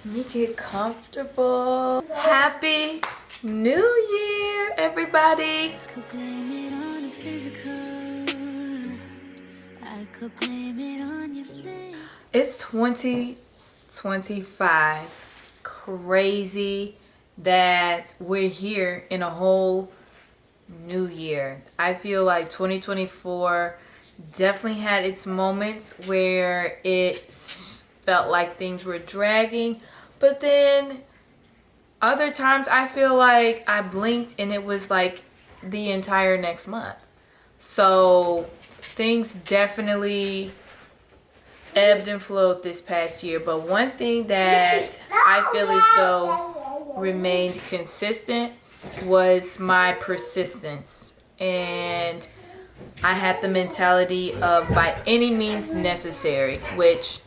Let me get comfortable. Happy New Year, everybody. Could blame it on the physical. I could blame it on your things. It's 2025. Crazy that we're here in a whole new year. I feel like 2024 definitely had its moments where it felt like things were dragging, but then other times I feel like I blinked and it was like the entire next month. So things definitely ebbed and flowed this past year, but one thing that I feel as though remained consistent was my persistence. And I had the mentality of by any means necessary, which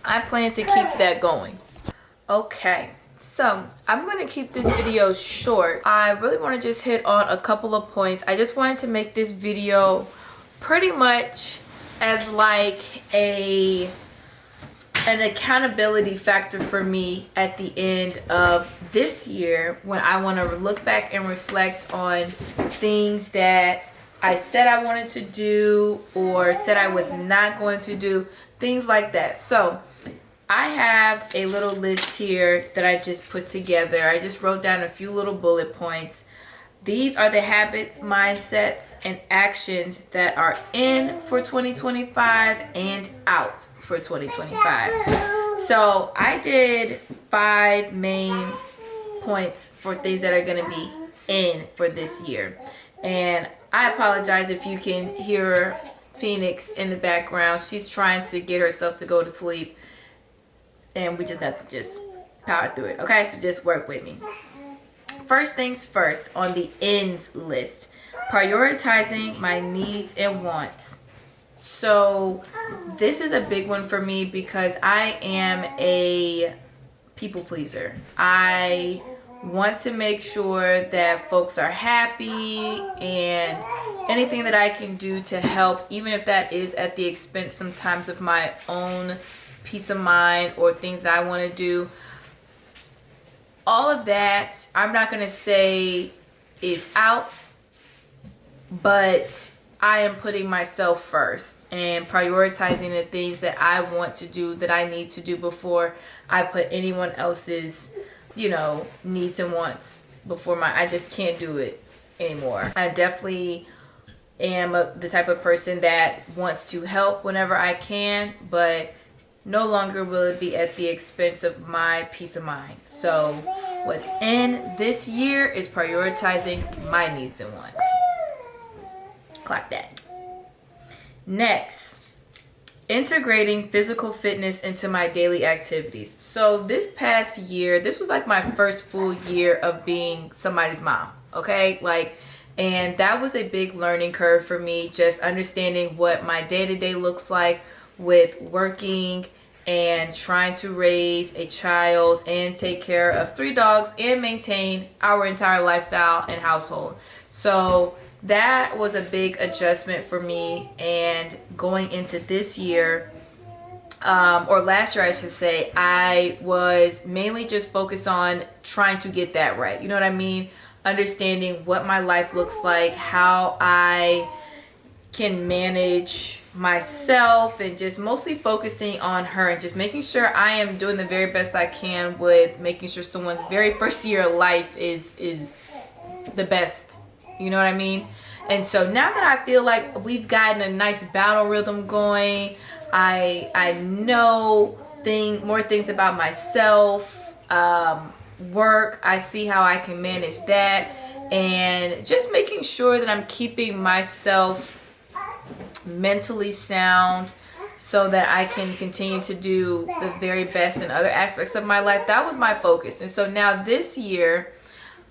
I plan to keep that going. Okay, so I'm going to keep this video short. I really want to just hit on a couple of points. I just wanted to make this video pretty much as like an accountability factor for me at the end of this year, when I want to look back and reflect on things that I said I wanted to do or said I was not going to do, things like that. So I have a little list here that I just put together. I just wrote down a few little bullet points. These are the habits, mindsets, and actions that are in for 2025 and out for 2025. So I did 5 main points for things that are going to be in for this year. And I apologize if you can hear Phoenix in the background. She's trying to get herself to go to sleep, and we just have to just power through it. Okay, so just work with me. First things first on the ends list, prioritizing my needs and wants. So this is a big one for me because I am a people pleaser. I want to make sure that folks are happy, and anything that I can do to help, even if that is at the expense sometimes of my own peace of mind or things that I want to do. All of that, I'm not going to say is out, but I am putting myself first and prioritizing the things that I want to do, that I need to do before I put anyone else's, needs and wants before mine. I just can't do it anymore. I definitely am the type of person that wants to help whenever I can, but no longer will it be at the expense of my peace of mind. So what's in this year is prioritizing my needs and wants. Clock that. Next, integrating physical fitness into my daily activities. So this past year, this was like my first full year of being somebody's mom, okay? And that was a big learning curve for me, just understanding what my day-to-day looks like with working and trying to raise a child and take care of 3 dogs and maintain our entire lifestyle and household. So that was a big adjustment for me. And going into this year, or last year I should say, I was mainly just focused on trying to get that right. You know what I mean? Understanding what my life looks like, how I can manage myself, and just mostly focusing on her and just making sure I am doing the very best I can with making sure someone's very first year of life is the best. You know what I mean? And so now that I feel like we've gotten a nice battle rhythm going, I know more things about myself, work, I see how I can manage that, and just making sure that I'm keeping myself mentally sound so that I can continue to do the very best in other aspects of my life. That was my focus. And so now this year,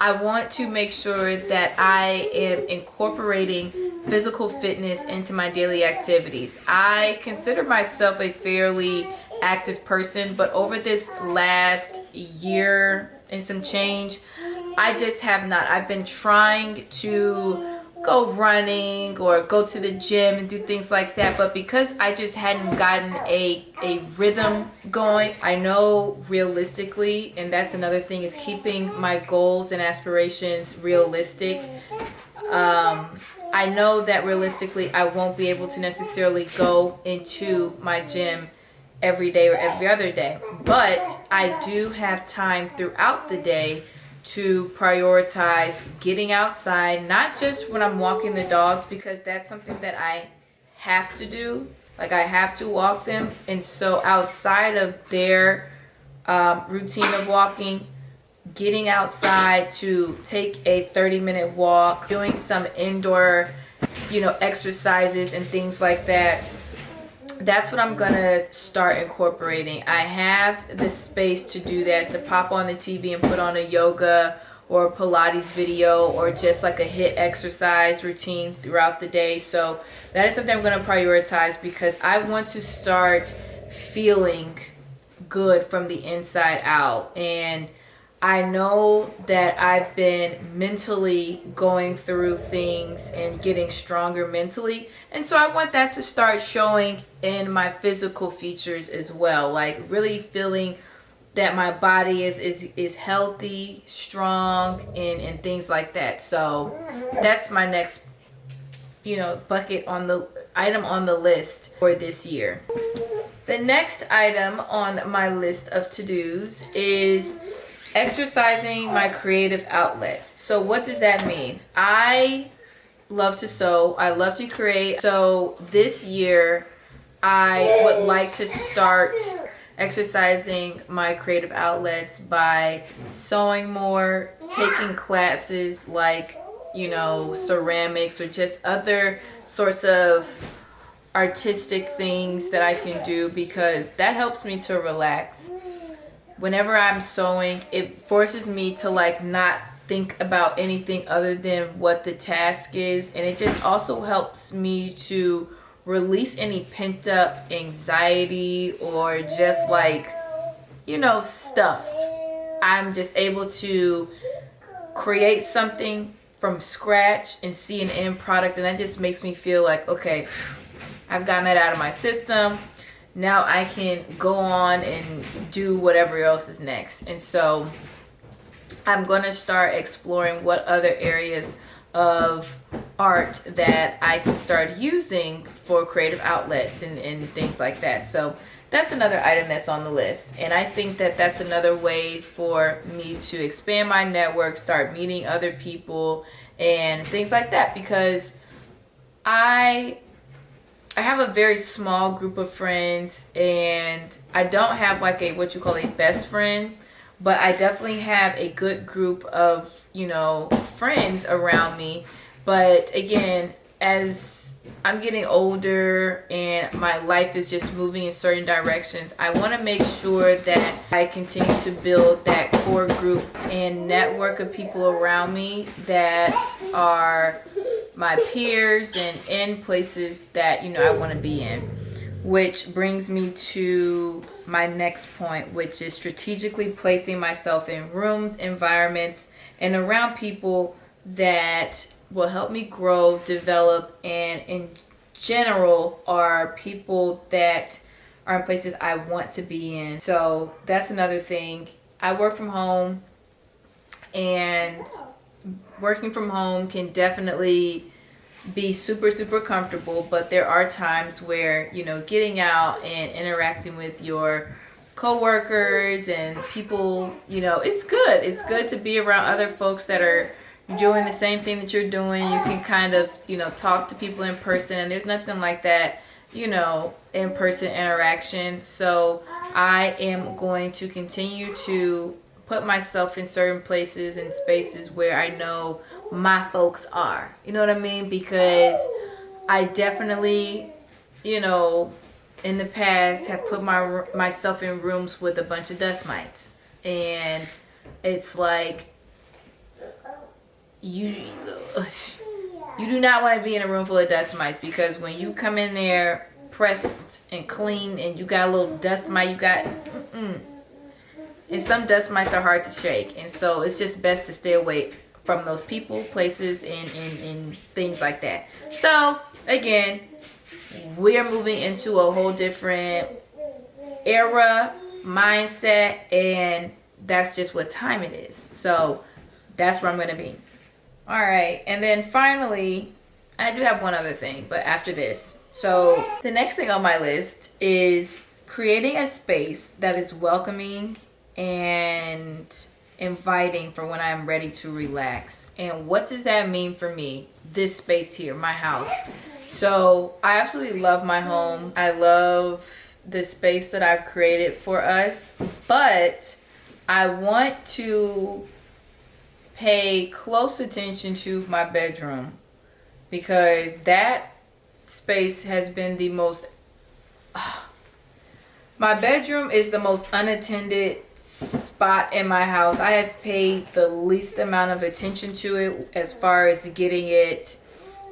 I want to make sure that I am incorporating physical fitness into my daily activities. I consider myself a fairly active person, but over this last year and some change, I just have not. I've been trying to go running or go to the gym and do things like that. But because I just hadn't gotten a rhythm going, I know realistically, and that's another thing, is keeping my goals and aspirations realistic. I know that realistically I won't be able to necessarily go into my gym every day or every other day, but I do have time throughout the day to prioritize getting outside, not just when I'm walking the dogs, because that's something that I have to do. Like, I have to walk them, and so outside of their routine of walking, getting outside to take a 30-minute walk, doing some indoor, exercises and things like that. That's what I'm gonna start incorporating. I have the space to do that, to pop on the TV and put on a yoga or a Pilates video or just like a HIIT exercise routine throughout the day. So that is something I'm gonna prioritize, because I want to start feeling good from the inside out. And I know that I've been mentally going through things and getting stronger mentally. And so I want that to start showing in my physical features as well. Like, really feeling that my body is healthy, strong, and things like that. So that's my next, bucket on the item on the list for this year. The next item on my list of to-dos is exercising my creative outlets. So what does that mean? I love to sew. I love to create. So this year, I would like to start exercising my creative outlets by sewing more, taking classes like, ceramics or just other sorts of artistic things that I can do, because that helps me to relax. Whenever I'm sewing, it forces me to not think about anything other than what the task is, and it just also helps me to release any pent up anxiety or just stuff. I'm just able to create something from scratch and see an end product, and that just makes me feel like, okay, I've gotten that out of my system. Now I can go on and do whatever else is next. And so I'm going to start exploring what other areas of art that I can start using for creative outlets and things like that. So that's another item that's on the list. And I think that that's another way for me to expand my network, start meeting other people and things like that, because I have a very small group of friends, and I don't have what you call a best friend, but I definitely have a good group of, friends around me. But again, as I'm getting older and my life is just moving in certain directions, I want to make sure that I continue to build that core group and network of people around me that are my peers and in places that I want to be in. Which brings me to my next point, which is strategically placing myself in rooms, environments, and around people that will help me grow, develop, and in general are people that are in places I want to be in. So that's another thing. I work from home, and working from home can definitely be super, super comfortable, but there are times where, getting out and interacting with your coworkers and people, it's good. It's good to be around other folks that are doing the same thing that you're doing. You can kind of, talk to people in person, and there's nothing like that, in-person interaction. So I am going to continue to put myself in certain places and spaces where I know my folks are. You know what I mean? Because I definitely, in the past have put myself in rooms with a bunch of dust mites. And it's like, you do not want to be in a room full of dust mites, because when you come in there pressed and clean and you got a little dust mite, and some dust mites are hard to shake, and so it's just best to stay away from those people, places, and things like that. So again, we are moving into a whole different era, mindset, and that's just what time it is. So that's where I'm going to be. All right. And then finally, I do have one other thing, but after this. So the next thing on my list is creating a space that is welcoming and inviting for when I'm ready to relax. And what does that mean for me? This space here, my house. So I absolutely love my home. I love the space that I've created for us, but I want to pay close attention to my bedroom, because that space has been the most my bedroom is the most unattended spot in my house. I have paid the least amount of attention to it as far as getting it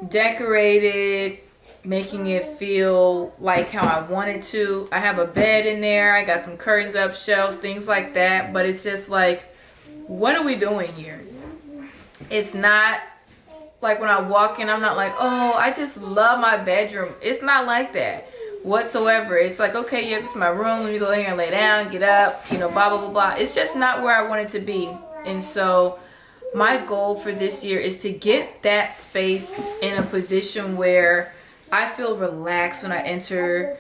decorated, making it feel like how I want it to. I have a bed in there, I got some curtains up, shelves, things like that, but it's just like, what are we doing here? It's not like when I walk in, I'm not like, oh, I just love my bedroom. It's not like that whatsoever. It's like, okay, yeah, this is my room, let me go here and lay down, get up, blah, blah, blah, blah. It's just not where I want it to be. And so my goal for this year is to get that space in a position where I feel relaxed when I enter.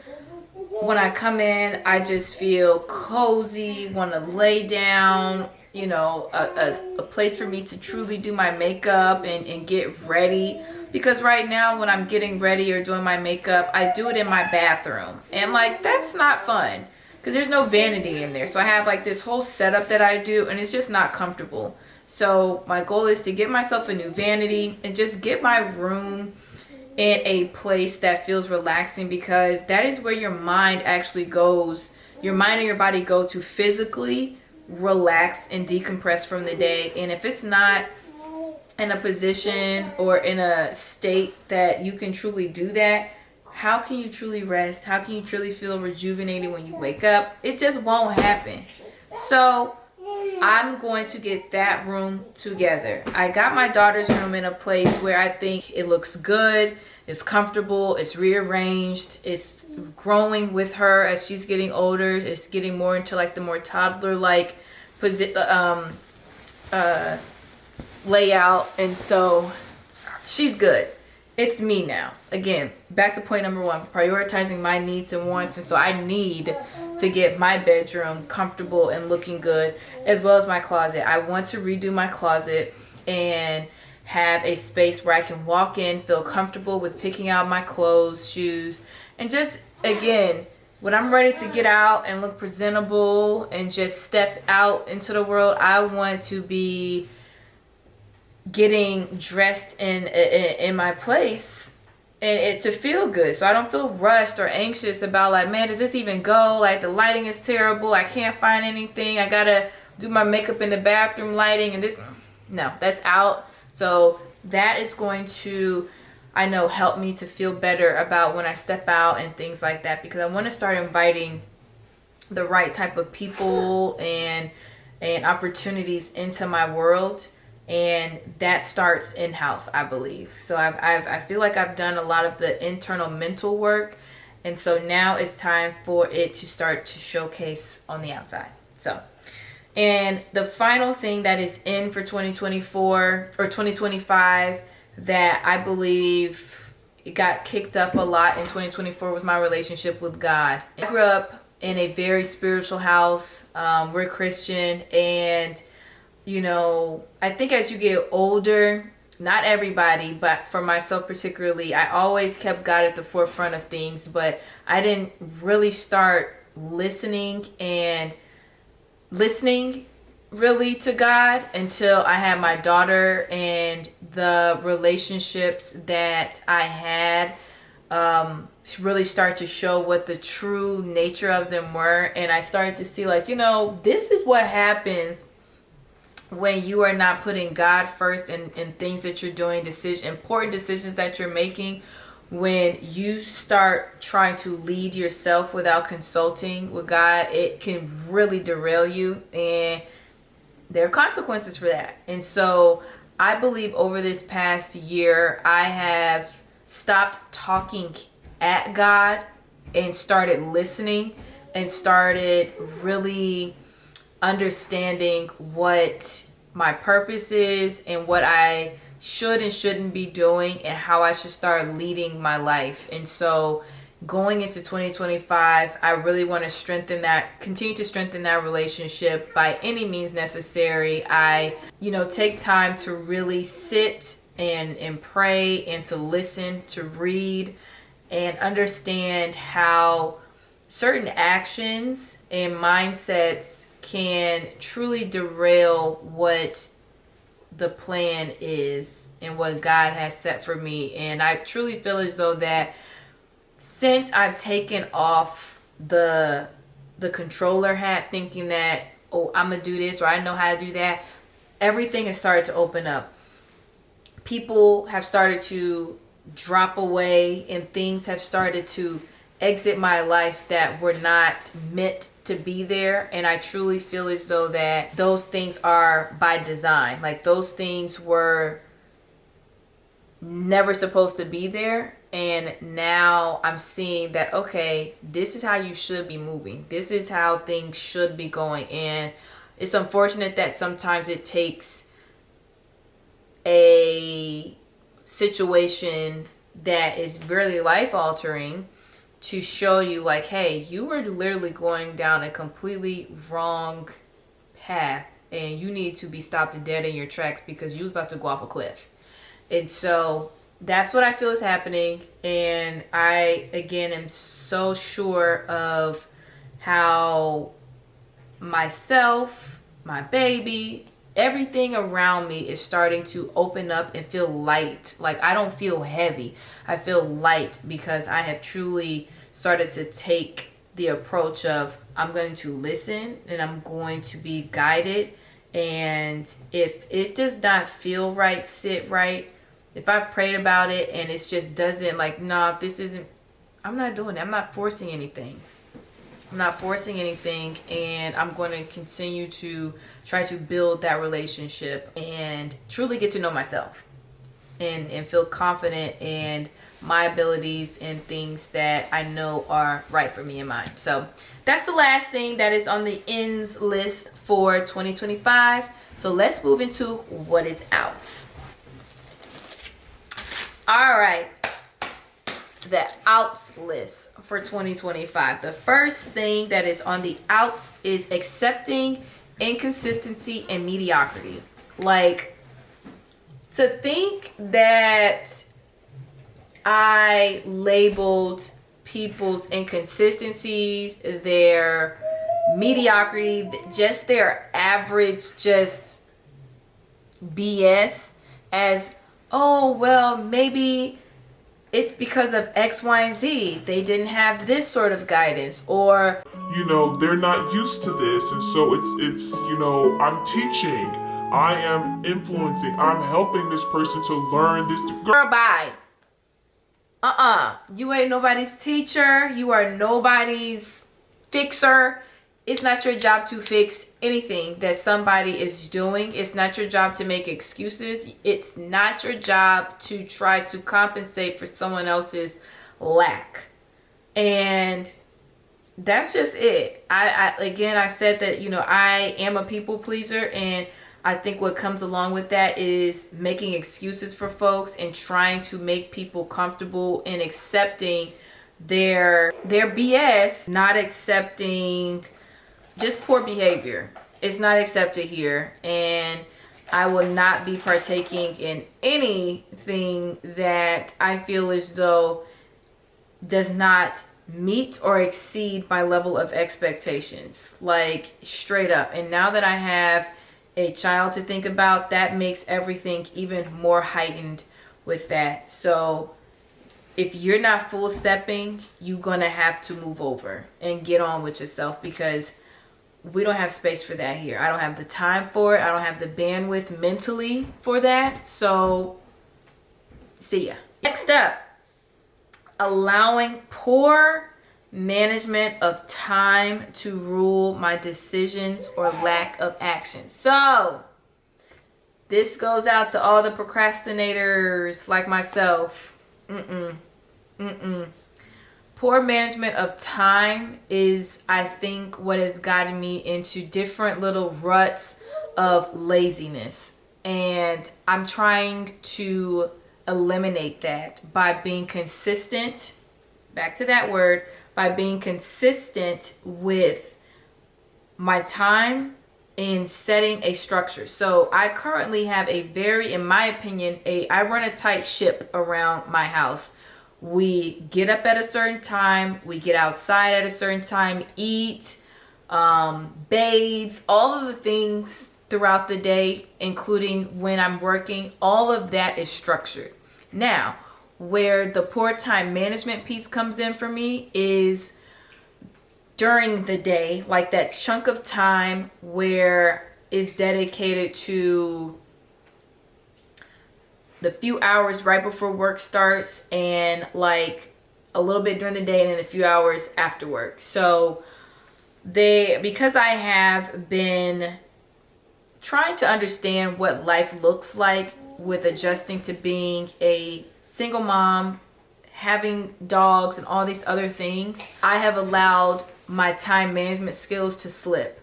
When I come in, I just feel cozy, want to lay down, a place for me to truly do my makeup and get ready. Because right now when I'm getting ready or doing my makeup, I do it in my bathroom. And that's not fun because there's no vanity in there. So I have this whole setup that I do, and it's just not comfortable. So my goal is to get myself a new vanity and just get my room in a place that feels relaxing, because that is where your mind actually goes. Your mind and your body go to physically relax and decompress from the day. And if it's not in a position or in a state that you can truly do that, how can you truly rest? How can you truly feel rejuvenated when you wake up? It just won't happen. So I'm going to get that room together. I got my daughter's room in a place where I think it looks good, it's comfortable, it's rearranged, it's growing with her as she's getting older, it's getting more into the more toddler-like layout, and so she's good. It's me now. Again, back to point number one, prioritizing my needs and wants. And so I need to get my bedroom comfortable and looking good, as well as my closet. I want to redo my closet and have a space where I can walk in, feel comfortable with picking out my clothes, shoes, and just, again, when I'm ready to get out and look presentable and just step out into the world, I want to be getting dressed in my place and it to feel good, so I don't feel rushed or anxious about man, does this even go? The lighting is terrible, I can't find anything, I gotta do my makeup in the bathroom lighting, and this, no, that's out. So that is going to, I know, help me to feel better about when I step out and things like that, because I want to start inviting the right type of people and opportunities into my world. And that starts in-house, I believe. So I feel like I've done a lot of the internal mental work. And so now it's time for it to start to showcase on the outside. So, and the final thing that is in for 2024 or 2025 that I believe it got kicked up a lot in 2024 was my relationship with God. I grew up in a very spiritual house. We're Christian, and I think as you get older, not everybody, but for myself particularly, I always kept God at the forefront of things, but I didn't really start listening really to God until I had my daughter, and the relationships that I had really start to show what the true nature of them were. And I started to see this is what happens when you are not putting God first in things that you're doing, important decisions that you're making. When you start trying to lead yourself without consulting with God, it can really derail you, and there are consequences for that. And so I believe over this past year, I have stopped talking at God and started listening and started really understanding what my purpose is and what I should and shouldn't be doing and how I should start leading my life. And so going into 2025, I really want to continue to strengthen that relationship by any means necessary. I, take time to really sit and pray and to listen, to read and understand how certain actions and mindsets can truly derail what the plan is and what God has set for me. And I truly feel as though that since I've taken off the controller hat, thinking that, oh, I'm gonna do this or I know how to do that, everything has started to open up. People have started to drop away and things have started to exit my life that were not meant to be there. And I truly feel as though that those things are by design. Like those things were never supposed to be there. And now I'm seeing that, okay, this is how you should be moving. This is how things should be going. And it's unfortunate that sometimes it takes a situation that is really life altering to show you like, hey, you were literally going down a completely wrong path and you need to be stopped dead in your tracks because you was about to go off a cliff. And so that's what I feel is happening. And I, again, am so sure of how myself, my baby, everything around me is starting to open up and feel light. Like I don't feel heavy. I feel light because I have truly started to take the approach of I'm going to listen and I'm going to be guided. And if it does not feel right, sit right, if I've prayed about it and it just doesn't like, nah, this isn't, I'm not doing it. I'm not forcing anything. And I'm going to continue to try to build that relationship and truly get to know myself and feel confident in my abilities and things that I know are right for me and mine. So that's the last thing that is on the ends list for 2025. So let's move into what is out. All right. The outs list for 2025. The first thing that is on the outs is accepting inconsistency and mediocrity. Like, to think that I labeled people's inconsistencies, their mediocrity, just their average, just BS as, oh, well, maybe it's because of X, Y, and Z. They didn't have this sort of guidance, or they're not used to this, and so it's I'm teaching, I am influencing, I'm helping this person to learn this. Girl, bye. You ain't nobody's teacher. You are nobody's fixer. It's not your job to fix anything that somebody is doing. It's not your job to make excuses. It's not your job to try to compensate for someone else's lack. And that's just it. I said that, I am a people pleaser, and I think what comes along with that is making excuses for folks and trying to make people comfortable in accepting their BS, not accepting just poor behavior. It's not accepted here, and I will not be partaking in anything that I feel as though does not meet or exceed my level of expectations, like straight up. And now that I have a child to think about, that makes everything even more heightened with that. So if you're not full stepping, you're gonna have to move over and get on with yourself, because we don't have space for that here. I don't have the time for it. I don't have the bandwidth mentally for that. So see ya. Next up, allowing poor management of time to rule my decisions or lack of action. So This goes out to all the procrastinators like myself. Poor management of time is, I think, what has gotten me into different little ruts of laziness. And I'm trying to eliminate that by being consistent, back to that word, by being consistent with my time and setting a structure. So I currently have a very, in my opinion, I run a tight ship around my house. We get up at a certain time, we get outside at a certain time, eat, bathe, all of the things throughout the day, including when I'm working, all of that is structured. Now, where the poor time management piece comes in for me is during the day, like that chunk of time where is dedicated to the few hours right before work starts and like a little bit during the day and then a few hours after work. So because I have been trying to understand what life looks like with adjusting to being a single mom, having dogs and all these other things, I have allowed my time management skills to slip.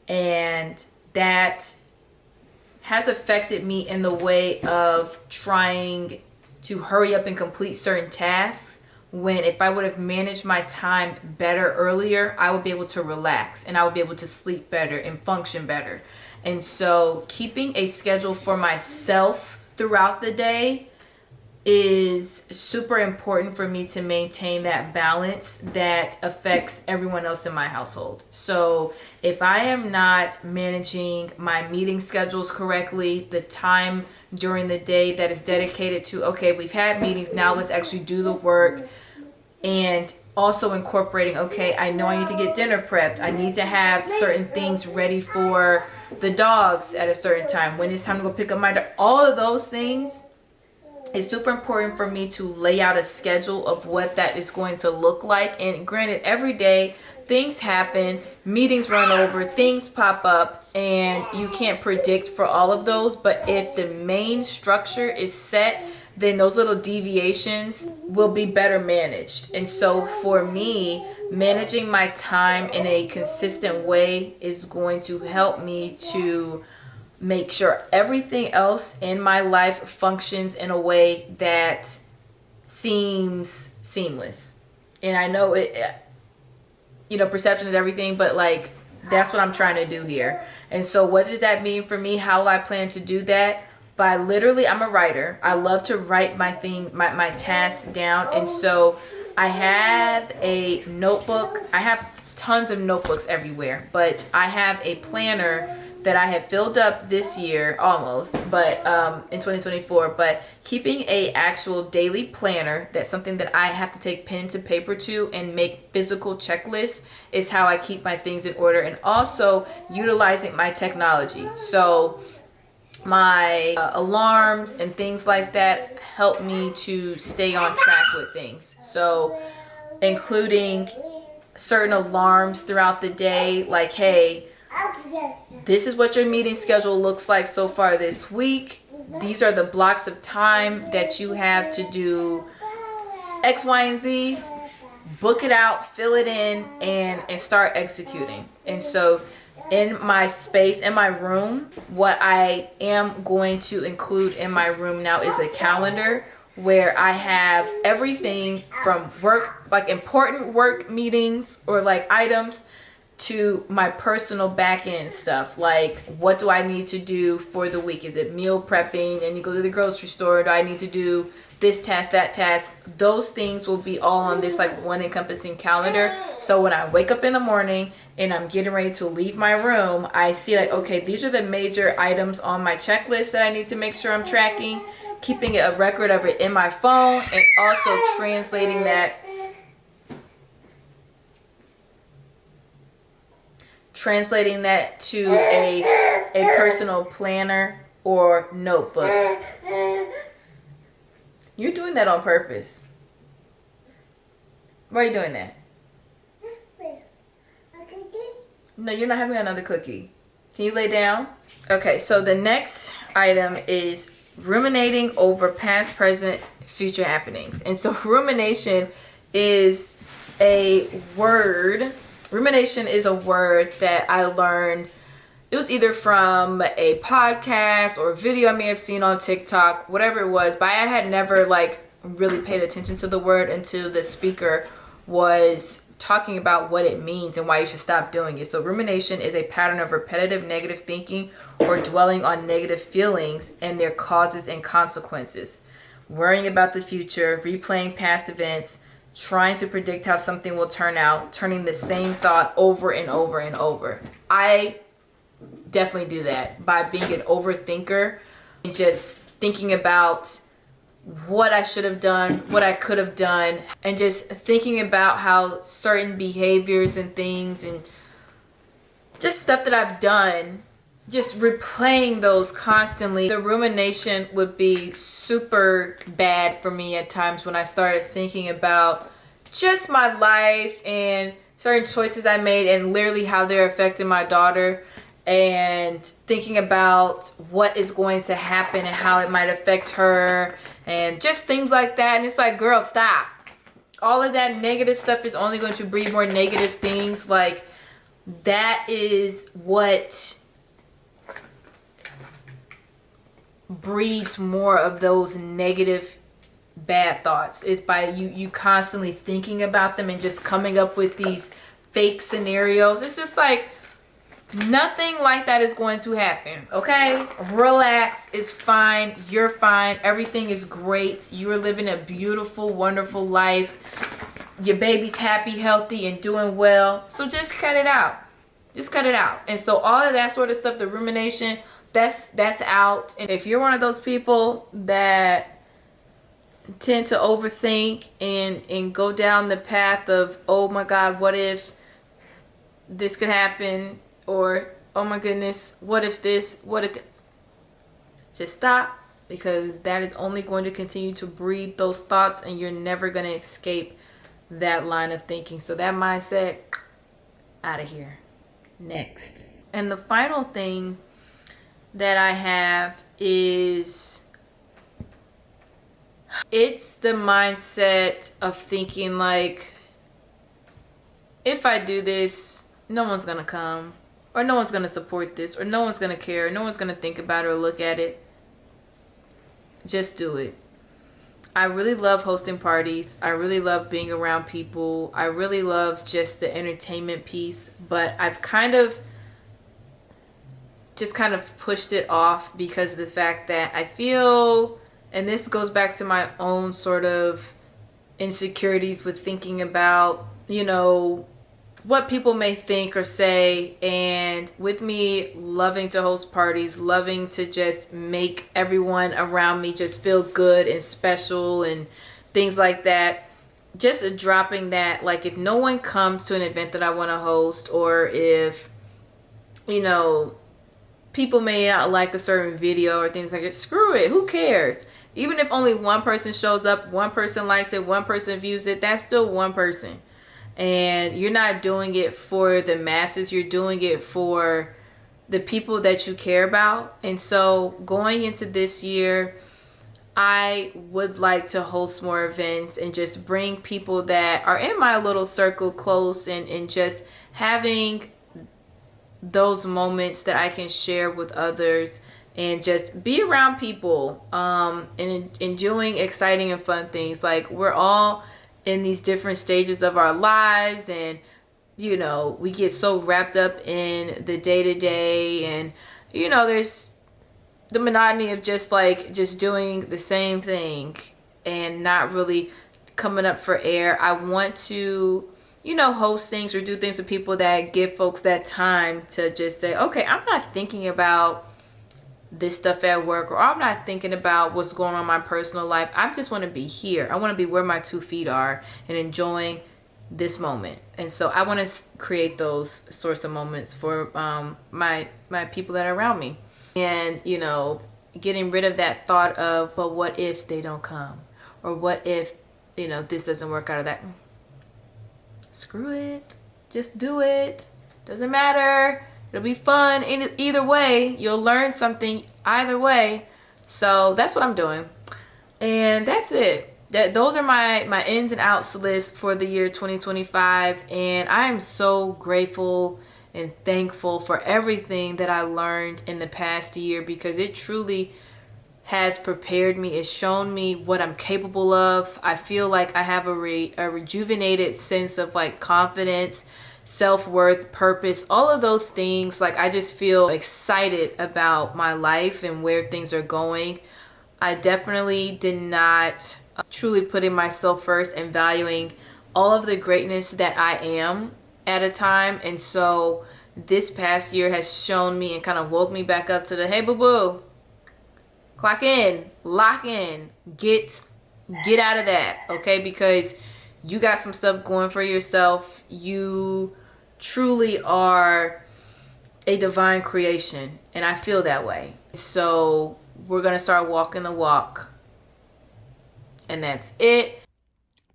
And that has affected me in the way of trying to hurry up and complete certain tasks, when if I would have managed my time better earlier, I would be able to relax and I would be able to sleep better and function better. And so keeping a schedule for myself throughout the day is super important for me to maintain that balance that affects everyone else in my household. So if I am not managing my meeting schedules correctly, the time during the day that is dedicated to, okay, we've had meetings, now let's actually do the work, and also incorporating, okay, I know I need to get dinner prepped. I need to have certain things ready for the dogs at a certain time. When it's time to go pick up my dog, all of those things, it's super important for me to lay out a schedule of what that is going to look like. And granted, every day things happen, meetings run over, things pop up, and you can't predict for all of those. But if the main structure is set, then those little deviations will be better managed. And so for me, managing my time in a consistent way is going to help me to make sure everything else in my life functions in a way that seems seamless. And I know perception is everything, but like, that's what I'm trying to do here. And so what does that mean for me? How I plan to do that? By literally, I'm a writer. I love to write my tasks down. And so I have a notebook. I have tons of notebooks everywhere, but I have a planner that I have filled up this year almost, but in 2024, but keeping a actual daily planner, that's something that I have to take pen to paper to and make physical checklists, is how I keep my things in order. And also utilizing my technology. So my alarms and things like that help me to stay on track with things. So including certain alarms throughout the day, like, hey, this is what your meeting schedule looks like so far this week. These are the blocks of time that you have to do X, Y, and Z. Book it out, fill it in, and start executing. And so in my space, in my room, what I am going to include in my room now is a calendar where I have everything from work, like important work meetings or like items, to my personal back end stuff, like what do I need to do for the week? Is it meal prepping and you go to the grocery store? Do I need to do this task, that task? Those things will be all on this like one encompassing calendar. So when I wake up in the morning and I'm getting ready to leave my room, I see like, okay, these are the major items on my checklist that I need to make sure I'm tracking, keeping a record of it in my phone, and also translating that to a personal planner or notebook. You're doing that on purpose. Why are you doing that? No, you're not having another cookie. Can you lay down? Okay, so the next item is ruminating over past, present, future happenings. And so rumination is a word. Rumination is a word that I learned. It was either from a podcast or a video I may have seen on TikTok, whatever it was, but I had never like really paid attention to the word until the speaker was talking about what it means and why you should stop doing it. So rumination is a pattern of repetitive negative thinking or dwelling on negative feelings and their causes and consequences. Worrying about the future, replaying past events, trying to predict how something will turn out, turning the same thought over and over and over. I definitely do that by being an overthinker and just thinking about what I should have done, what I could have done, and just thinking about how certain behaviors and things and just stuff that I've done, just replaying those constantly. The rumination would be super bad for me at times when I started thinking about just my life and certain choices I made and literally how they're affecting my daughter, and thinking about what is going to happen and how it might affect her and just things like that. And it's like, girl, stop. All of that negative stuff is only going to breed more negative things. Like, that is what breeds more of those negative bad thoughts, is by you constantly thinking about them and just coming up with these fake scenarios. It's just like, nothing like that is going to happen, okay? Relax. It's fine. You're fine. Everything is great. You are living a beautiful, wonderful life. Your baby's happy, healthy, and doing well. So just cut it out. Just cut it out. And so all of that sort of stuff, the rumination, that's out. And if you're one of those people that tend to overthink and go down the path of, oh my God, what if this could happen? Or, oh my goodness, what if this, what if... Just stop, because that is only going to continue to breed those thoughts, and you're never going to escape that line of thinking. So that mindset, out of here. Next. And the final thing that I have is, it's the mindset of thinking like, if I do this, no one's going to come. Or no one's going to support this, or no one's going to care, or no one's going to think about it or look at it. Just do it. I really love hosting parties. I really love being around people. I really love just the entertainment piece, but I've kind of pushed it off because of the fact that I feel, and this goes back to my own sort of insecurities with thinking about, you know, what people may think or say. And with me loving to host parties, loving to just make everyone around me just feel good and special and things like that, just dropping that, like, if no one comes to an event that I want to host, or if, you know, people may not like a certain video or things like that, screw it, who cares? Even if only one person shows up, one person likes it, one person views it, that's still one person. And you're not doing it for the masses, you're doing it for the people that you care about. And so going into this year, I would like to host more events and just bring people that are in my little circle close, and just having those moments that I can share with others and just be around people and doing exciting and fun things. Like, we're all in these different stages of our lives, and you know, we get so wrapped up in the day-to-day, and you know, there's the monotony of just doing the same thing and not really coming up for air. I want to, you know, host things or do things with people that give folks that time to just say, okay, I'm not thinking about this stuff at work, or I'm not thinking about what's going on in my personal life. I just want to be here. I want to be where my 2 feet are and enjoying this moment. And so I want to create those sorts of moments for my people that are around me. And, you know, getting rid of that thought of, but what if they don't come? Or what if, you know, this doesn't work out of that? Screw it. Just do it. Doesn't matter. It'll be fun either way. You'll learn something either way. So that's what I'm doing. And that's it. Those are my ins and outs list for the year 2025. And I am so grateful and thankful for everything that I learned in the past year, because it truly has prepared me. It's shown me what I'm capable of. I feel like I have a rejuvenated sense of like confidence, self-worth, purpose, all of those things. Like I just feel excited about my life and where things are going. I definitely did not truly putting myself first and valuing all of the greatness that I am at a time. And so this past year has shown me and kind of woke me back up to the, hey, boo-boo, clock in, lock in, get out of that, okay? Because you got some stuff going for yourself. You truly are a divine creation, and I feel that way. So we're going to start walking the walk, and that's it.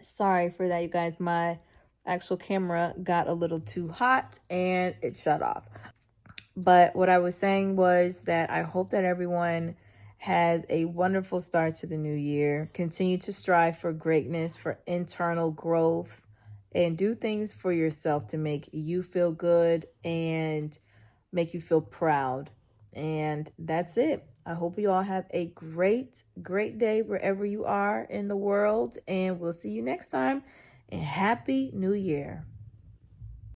Sorry for that, you guys. My actual camera got a little too hot, and it shut off. But what I was saying was that I hope that everyone has a wonderful start to the new year. Continue to strive for greatness, for internal growth, and do things for yourself to make you feel good and make you feel proud. And that's it. I hope you all have a great day wherever you are in the world. And we'll see you next time. And Happy New Year.